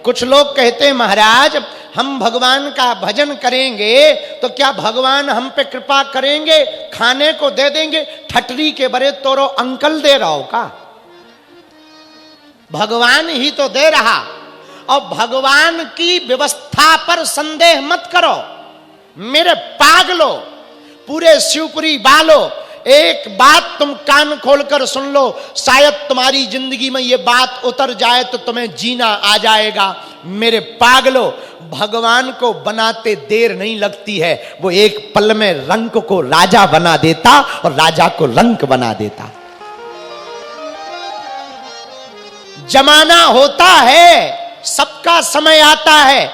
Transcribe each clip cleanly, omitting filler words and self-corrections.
कुछ लोग कहते हैं महाराज हम भगवान का भजन करेंगे तो क्या भगवान हम पे कृपा करेंगे, खाने को दे देंगे? ठटरी के बरे तोरो अंकल दे रहा हो का? भगवान ही तो दे रहा। और भगवान की व्यवस्था पर संदेह मत करो मेरे पागलो, पूरे शिवपुरी वालों। एक बात तुम कान खोलकर सुन लो, शायद तुम्हारी जिंदगी में ये बात उतर जाए तो तुम्हें जीना आ जाएगा। मेरे पागलो, भगवान को बनाते देर नहीं लगती है, वो एक पल में रंक को राजा बना देता और राजा को रंक बना देता। जमाना होता है, सबका समय आता है।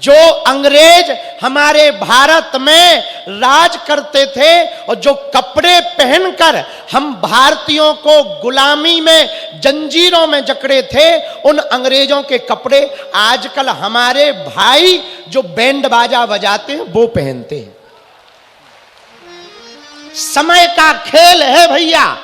जो अंग्रेज हमारे भारत में राज करते थे और जो कपड़े पहनकर हम भारतीयों को गुलामी में जंजीरों में जकड़े थे, उन अंग्रेजों के कपड़े आजकल हमारे भाई जो बैंड बाजा बजाते हैं वो पहनते हैं। समय का खेल है भैया,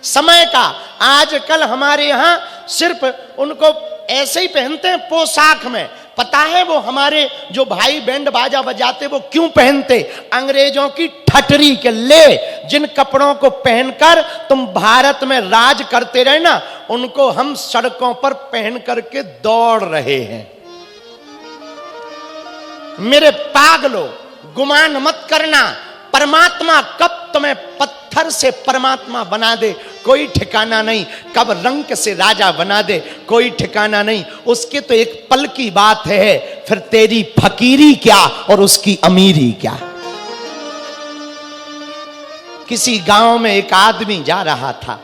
समय का। आजकल हमारे यहां सिर्फ उनको ऐसे ही पहनते हैं पोशाक में। पता है वो हमारे जो भाई बैंड बाजा बजाते वो क्यों पहनते? अंग्रेजों की ठटरी के ले। जिन कपड़ों को पहनकर तुम भारत में राज करते रहे ना, उनको हम सड़कों पर पहन करके दौड़ रहे हैं। मेरे पागलो, गुमान मत करना। परमात्मा कब तुम्हें पत्थर से परमात्मा बना दे कोई ठिकाना नहीं, कब रंक से राजा बना दे कोई ठिकाना नहीं। उसके तो एक पल की बात है, फिर तेरी फकीरी क्या और उसकी अमीरी क्या। किसी गांव में एक आदमी जा रहा था।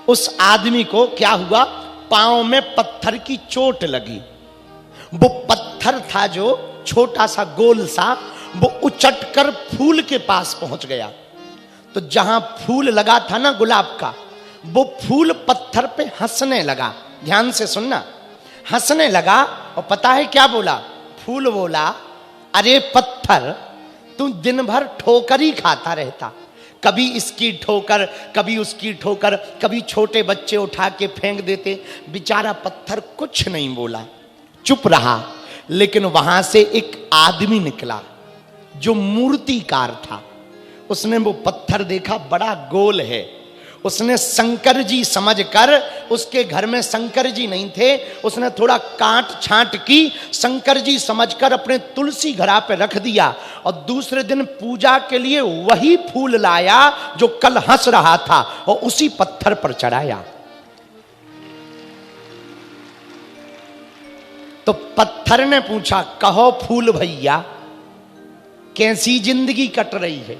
उस आदमी को क्या हुआ, पांव में पत्थर की चोट लगी। वो पत्थर था जो छोटा सा गोल सा, वो उचटकर फूल के पास पहुंच गया। तो जहां फूल लगा था ना गुलाब का, वो फूल पत्थर पे हंसने लगा। ध्यान से सुनना, हंसने लगा। और पता है क्या बोला? फूल बोला, अरे पत्थर, तू दिन भर ठोकर ही खाता रहता, कभी इसकी ठोकर कभी उसकी ठोकर, कभी छोटे बच्चे उठा के फेंक देते। बेचारा पत्थर कुछ नहीं बोला, चुप रहा। लेकिन वहां से एक आदमी निकला जो मूर्तिकार था। उसने वो पत्थर देखा, बड़ा गोल है। उसने शंकर जी समझकर, उसके घर में शंकर जी नहीं थे, उसने थोड़ा काट छांट की, शंकर जी समझकर अपने तुलसी घड़ा पे रख दिया। और दूसरे दिन पूजा के लिए वही फूल लाया जो कल हंस रहा था और उसी पत्थर पर चढ़ाया। तो पत्थर ने पूछा, कहो फूल भैया कैसी जिंदगी कट रही है?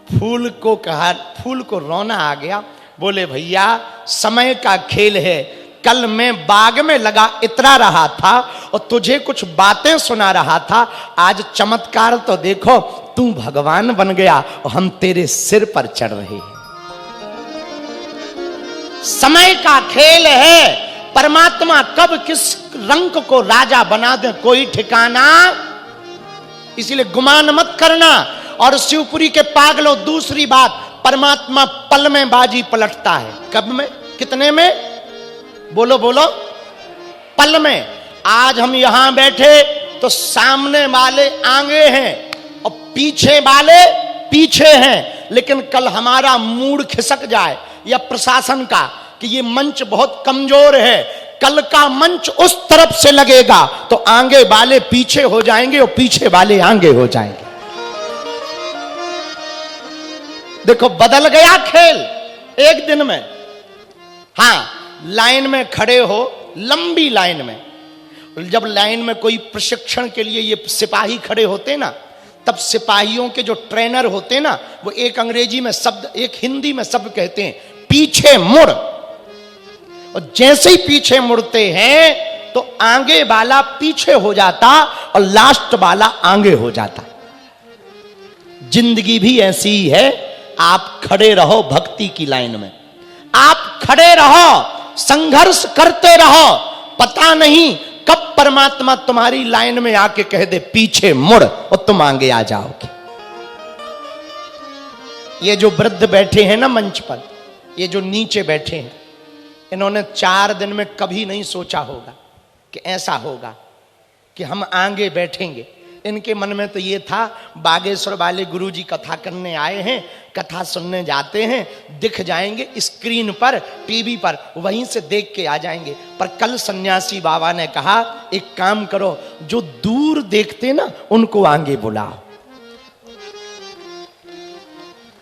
फूल को कहा, फूल को रोना आ गया। बोले भैया समय का खेल है। कल मैं बाग में लगा इतरा रहा था और तुझे कुछ बातें सुना रहा था। आज चमत्कार तो देखो, तू भगवान बन गया और हम तेरे सिर पर चढ़ रहे हैं। समय का खेल है। परमात्मा कब किस रंग को राजा बना दे कोई ठिकाना। इसलिए गुमान मत करना। और शिवपुरी के पागलों, दूसरी बात, परमात्मा पल में बाजी पलटता है। कब में? कितने में? बोलो बोलो, पल में। आज हम यहां बैठे तो सामने वाले आगे हैं और पीछे वाले पीछे हैं। लेकिन कल हमारा मूड खिसक जाए या प्रशासन का कि ये मंच बहुत कमजोर है, कल का मंच उस तरफ से लगेगा तो आगे वाले पीछे हो जाएंगे और पीछे वाले आगे हो जाएंगे। देखो बदल गया खेल एक दिन में। हां, लाइन में खड़े हो, लंबी लाइन में। जब लाइन में कोई प्रशिक्षण के लिए ये सिपाही खड़े होते ना, तब सिपाहियों के जो ट्रेनर होते ना, वो एक अंग्रेजी में शब्द, एक हिंदी में शब्द कहते हैं, पीछे मुड़। और जैसे ही पीछे मुड़ते हैं तो आगे वाला पीछे हो जाता और लास्ट वाला आगे हो जाता। जिंदगी भी ऐसी ही है। आप खड़े रहो भक्ति की लाइन में, आप खड़े रहो, संघर्ष करते रहो। पता नहीं कब परमात्मा तुम्हारी लाइन में आके कह दे पीछे मुड़ और तुम आगे आ जाओगे। ये जो वृद्ध बैठे हैं ना मंच पर, ये जो नीचे बैठे हैं, इन्होंने 4 दिन में कभी नहीं सोचा होगा कि ऐसा होगा कि हम आगे बैठेंगे। इनके मन में तो ये था, बागेश्वर वाले गुरुजी कथा करने आए हैं, कथा सुनने जाते हैं, दिख जाएंगे स्क्रीन पर, टीवी पर, वहीं से देख के आ जाएंगे। पर कल सन्यासी बाबा ने कहा, एक काम करो, जो दूर देखते ना उनको आगे बुलाओ।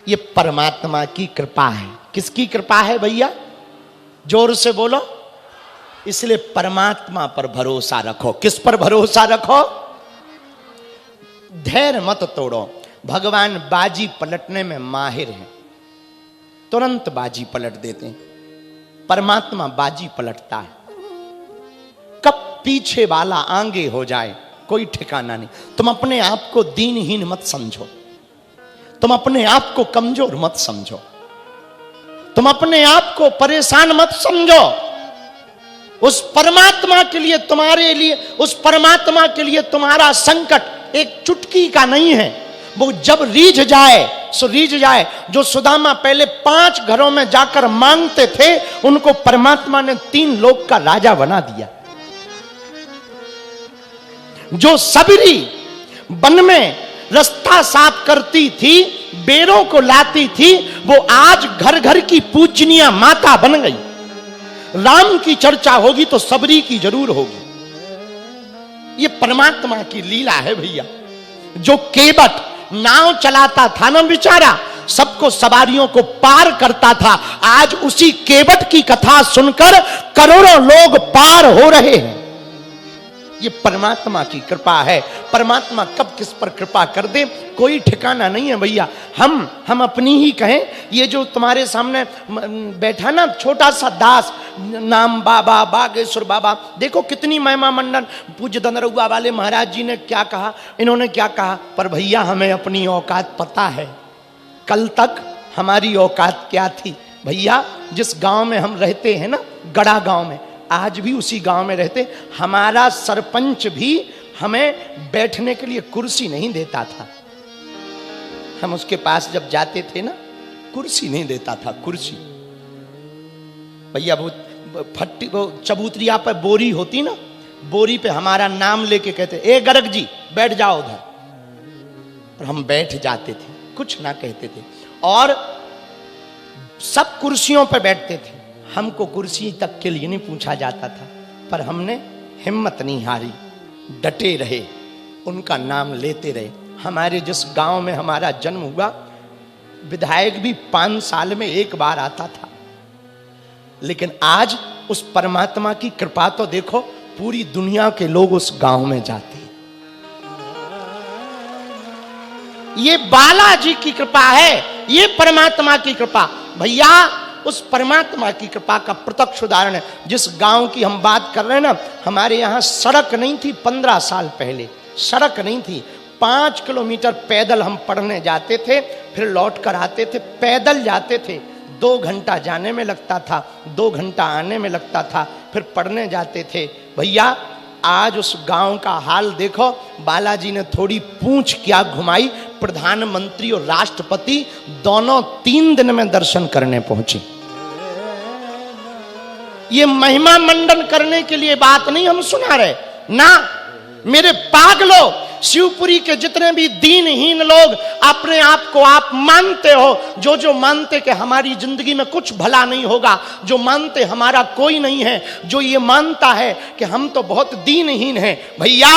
ये परमात्मा की कृपा है। किसकी कृपा है भैया? जोर से बोलो। इसलिए परमात्मा पर भरोसा रखो। किस पर भरोसा रखो? धैर्य मत तोड़ो। भगवान बाजी पलटने में माहिर हैं, तुरंत बाजी पलट देते हैं। परमात्मा बाजी पलटता है। कब पीछे वाला आगे हो जाए कोई ठिकाना नहीं। तुम अपने आप को दीनहीन मत समझो, तुम अपने आप को कमजोर मत समझो, तुम अपने आप को परेशान मत समझो। उस परमात्मा के लिए, तुम्हारे लिए, उस परमात्मा के लिए तुम्हारा संकट एक चुटकी का नहीं है। वो जब रीझ जाए सो रीझ जाए। जो सुदामा पहले 5 घरों में जाकर मांगते थे, उनको परमात्मा ने 3 लोक का राजा बना दिया। जो सबरी वन में रास्ता साफ करती थी, बेरों को लाती थी, वो आज घर घर की पूजनीय माता बन गई। राम की चर्चा होगी तो सबरी की जरूर होगी। ये परमात्मा की लीला है भैया। जो केवट नाव चलाता था ना बेचारा, सबको सवारियों को पार करता था, आज उसी केवट की कथा सुनकर करोड़ों लोग पार हो रहे हैं। ये परमात्मा की कृपा है। परमात्मा कब किस पर कृपा कर दे कोई ठिकाना नहीं है भैया। हम अपनी ही कहें, ये जो तुम्हारे सामने बैठा ना छोटा सा दास, नाम बाबा बागेश्वर बाबा, देखो कितनी महिमा मंडन। पूज्य दनरुआ वाले महाराज जी ने क्या कहा, इन्होंने क्या कहा। पर भैया हमें अपनी औकात पता है। कल तक हमारी औकात क्या थी भैया? जिस गांव में हम रहते हैं ना, गड़ा गांव में, आज भी उसी गांव में रहते, हमारा सरपंच भी हमें बैठने के लिए कुर्सी नहीं देता था। हम उसके पास जब जाते थे ना, कुर्सी नहीं देता था, कुर्सी। भैया वो फट्टी, वो चबूतरिया पर बोरी होती ना, बोरी पे हमारा नाम लेके कहते, ए गर्ग जी बैठ जाओ उधर। और हम बैठ जाते थे, कुछ ना कहते थे। और सब कुर्सियों पर बैठते थे, हमको कुर्सी तक के लिए नहीं पूछा जाता था। पर हमने हिम्मत नहीं हारी, डटे रहे, उनका नाम लेते रहे। हमारे जिस गांव में हमारा जन्म हुआ, विधायक भी 5 साल में एक बार आता था। लेकिन आज उस परमात्मा की कृपा तो देखो, पूरी दुनिया के लोग उस गांव में जाते हैं। ये बालाजी की कृपा है, ये परमात्मा की कृपा। भैया उस परमात्मा की कृपा का प्रत्यक्ष उदाहरण है। जिस गांव की हम बात कर रहे हैं ना, हमारे यहाँ सड़क नहीं थी। 15 साल पहले सड़क नहीं थी। 5 किलोमीटर पैदल हम पढ़ने जाते थे, फिर लौट कर आते थे। पैदल जाते थे, 2 घंटा जाने में लगता था, 2 घंटा आने में लगता था, फिर पढ़ने जाते थे। भैया आज उस गांव का हाल देखो। बालाजी ने थोड़ी पूंछ क्या घुमाई, प्रधानमंत्री और राष्ट्रपति दोनों 3 दिन में दर्शन करने पहुंचे। ये महिमा मंडन करने के लिए बात नहीं हम सुना रहे ना। मेरे पागलों, शिवपुरी के जितने भी दीनहीन लोग अपने आप को आप मानते हो, जो मानते कि हमारी जिंदगी में कुछ भला नहीं होगा, जो मानते हमारा कोई नहीं है, जो ये मानता है कि हम तो बहुत दीनहीन हैं, भैया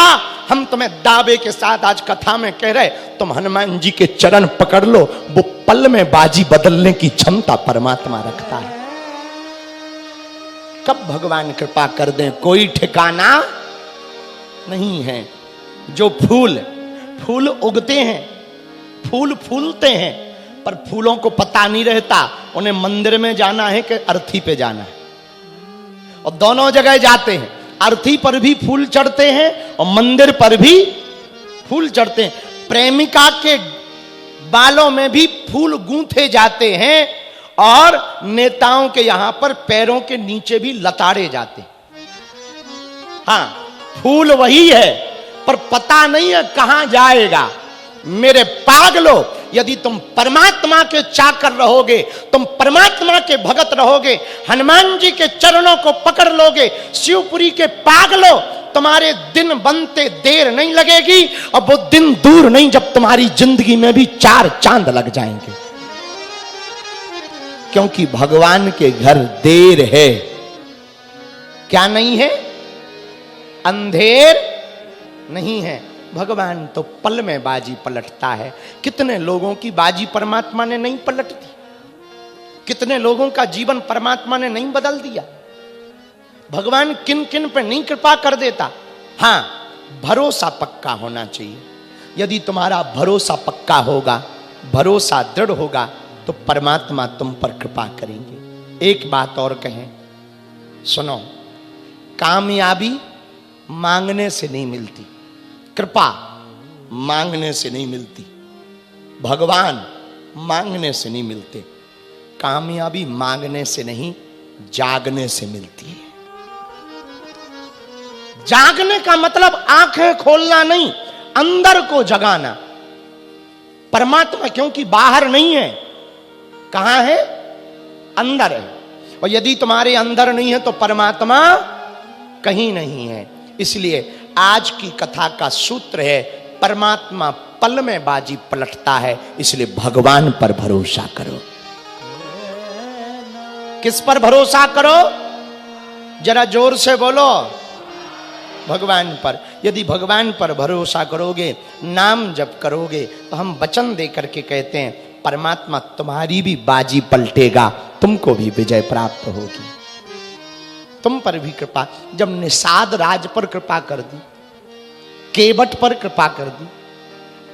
हम तुम्हें दावे के साथ आज कथा में कह रहे, तुम हनुमान जी के चरण पकड़ लो। वो पल में बाजी बदलने की क्षमता परमात्मा रखता है। कब भगवान कृपा कर दें कोई ठिकाना नहीं है। जो फूल उगते हैं, फूल फूलते हैं, पर फूलों को पता नहीं रहता उन्हें मंदिर में जाना है कि अर्थी पे जाना है। और दोनों जगह जाते हैं, अर्थी पर भी फूल चढ़ते हैं और मंदिर पर भी फूल चढ़ते हैं। प्रेमिका के बालों में भी फूल गूंथे जाते हैं और नेताओं के यहां पर पैरों के नीचे भी लताड़े जाते हैं। हाँ, फूल वही है पर पता नहीं है कहां जाएगा। मेरे पागलों, यदि तुम परमात्मा के चाकर रहोगे, तुम परमात्मा के भगत रहोगे, हनुमान जी के चरणों को पकड़ लोगे, शिवपुरी के पागलो, तुम्हारे दिन बनते देर नहीं लगेगी, और वो दिन दूर नहीं जब तुम्हारी जिंदगी में भी 4 चांद लग जाएंगे। क्योंकि भगवान के घर देर है, क्या नहीं है? अंधेर नहीं है। भगवान तो पल में बाजी पलटता है। कितने लोगों की बाजी परमात्मा ने नहीं पलट दी, कितने लोगों का जीवन परमात्मा ने नहीं बदल दिया। भगवान किन किन पे नहीं कृपा कर देता। हां, भरोसा पक्का होना चाहिए। यदि तुम्हारा भरोसा पक्का होगा, भरोसा दृढ़ होगा, तो परमात्मा तुम पर कृपा करेंगे। एक बात और कहें, सुनो, कामयाबी मांगने से नहीं मिलती, कृपा मांगने से नहीं मिलती, भगवान मांगने से नहीं मिलते। कामयाबी मांगने से नहीं, जागने से मिलती है। जागने का मतलब आंखें खोलना नहीं, अंदर को जगाना। परमात्मा क्योंकि बाहर नहीं है, कहां है? अंदर है। और यदि तुम्हारे अंदर नहीं है तो परमात्मा कहीं नहीं है। इसलिए आज की कथा का सूत्र है, परमात्मा पल में बाजी पलटता है, इसलिए भगवान पर भरोसा करो। किस पर भरोसा करो? जरा जोर से बोलो, भगवान पर। यदि भगवान पर भरोसा करोगे, नाम जप करोगे, तो हम वचन दे करके कहते हैं, परमात्मा तुम्हारी भी बाजी पलटेगा, तुमको भी विजय प्राप्त होगी, तुम पर भी कृपा। जब निषाद राज पर कृपा कर दी, केवट पर कृपा कर दी,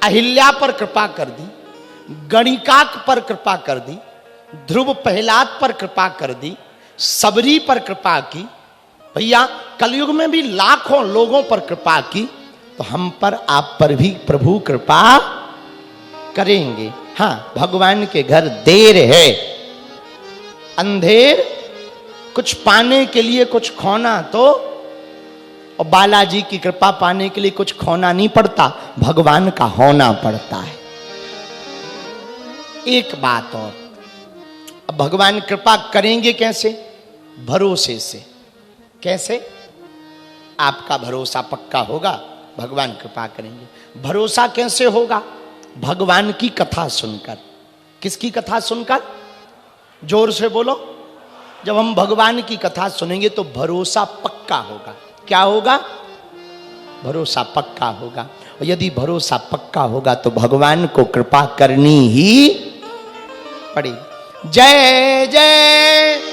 अहिल्या पर कृपा कर दी, गणिकाक पर कृपा कर दी, ध्रुव प्रहलाद पर कृपा कर दी, सबरी पर कृपा की, भैया कलयुग में भी लाखों लोगों पर कृपा की, तो हम पर, आप पर भी प्रभु कृपा करेंगे। हां, भगवान के घर देर है, अंधेर। कुछ पाने के लिए कुछ खोना तो, और बालाजी की कृपा पाने के लिए कुछ खोना नहीं पड़ता, भगवान का होना पड़ता है। एक बात और, अब भगवान कृपा करेंगे कैसे? भरोसे से। कैसे? आपका भरोसा पक्का होगा, भगवान कृपा करेंगे। भरोसा कैसे होगा? भगवान की कथा सुनकर। किसकी कथा सुनकर? जोर से बोलो। जब हम भगवान की कथा सुनेंगे तो भरोसा पक्का होगा। क्या होगा? भरोसा पक्का होगा। और यदि भरोसा पक्का होगा तो भगवान को कृपा करनी ही पड़ेगी। जय जय